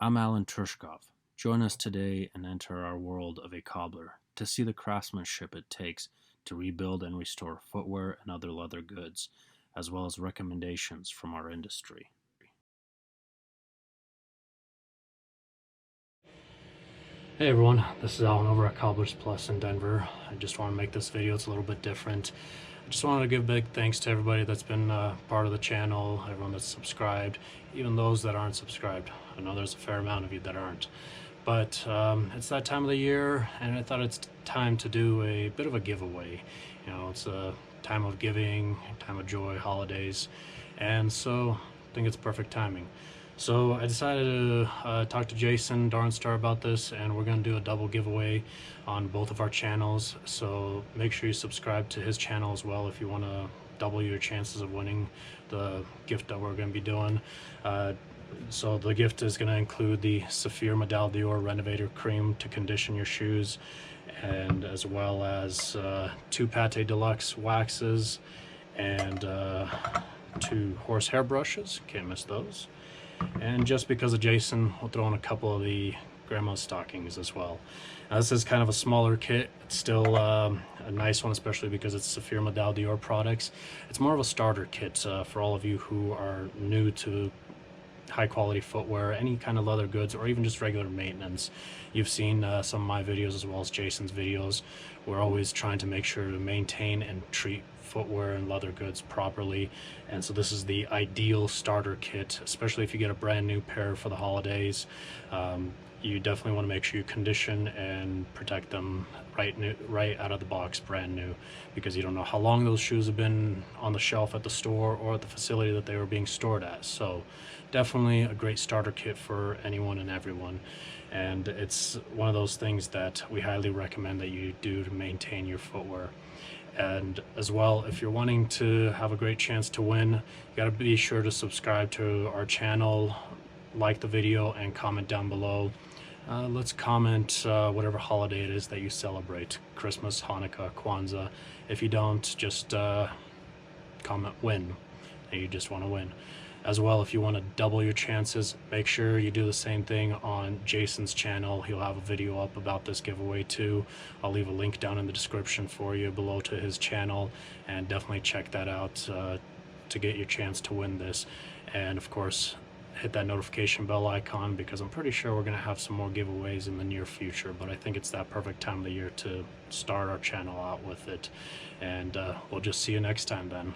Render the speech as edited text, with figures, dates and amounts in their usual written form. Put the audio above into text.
I'm Alan Trushkov. Join us today and enter our world of a cobbler to see the craftsmanship it takes to rebuild and restore footwear and other leather goods, as well as recommendations from our industry. Hey everyone, this is Alan over at Cobblers Plus in Denver. I just want to make this video, it's a little bit different. I just wanted to give big thanks to everybody that's been part of the channel, everyone that's subscribed, even those that aren't subscribed. I know there's a fair amount of you that aren't. But it's that time of the year, and I thought it's time to do a bit of a giveaway. You know, it's a time of giving, time of joy, holidays, and so I think it's perfect timing. So I decided to talk to Jason Dornstar about this, and we're going to do a double giveaway on both of our channels. So make sure you subscribe to his channel as well if you want to double your chances of winning the gift that we're going to be doing. So the gift is going to include the Saphir Medaille Renovator Cream to condition your shoes, and as well as 2 Pate Deluxe waxes and 2 horsehair brushes. Can't miss those. And just because of Jason, we'll throw in a couple of the grandma's stockings as well. Now, this is kind of a smaller kit. It's still a nice one, especially because it's Saphir Medaille products. It's more of a starter kit for all of you who are new to high quality footwear, any kind of leather goods, or even just regular maintenance. You've seen some of my videos as well as Jason's videos. We're always trying to make sure to maintain and treat footwear and leather goods properly, and so this is the ideal starter kit, especially if you get a brand new pair for the holidays. You definitely want to make sure you condition and protect them right out of the box, brand new, because you don't know how long those shoes have been on the shelf at the store or at the facility that they were being stored at. So definitely a great starter kit for anyone and everyone, and it's one of those things that we highly recommend that you do to maintain your footwear. And as well, if you're wanting to have a great chance to win, you got to be sure to subscribe to our channel, like the video, and comment down below. Let's comment whatever holiday it is that you celebrate: Christmas, Hanukkah, Kwanzaa. If you don't, just comment win, and you just want to win. As well, if you want to double your chances, make sure you do the same thing on Jason's channel. He'll have a video up about this giveaway too. I'll leave a link down in the description for you below to his channel, and definitely check that out to get your chance to win this. And of course, hit that notification bell icon, because I'm pretty sure we're going to have some more giveaways in the near future, but I think it's that perfect time of the year to start our channel out with it. And we'll just see you next time then.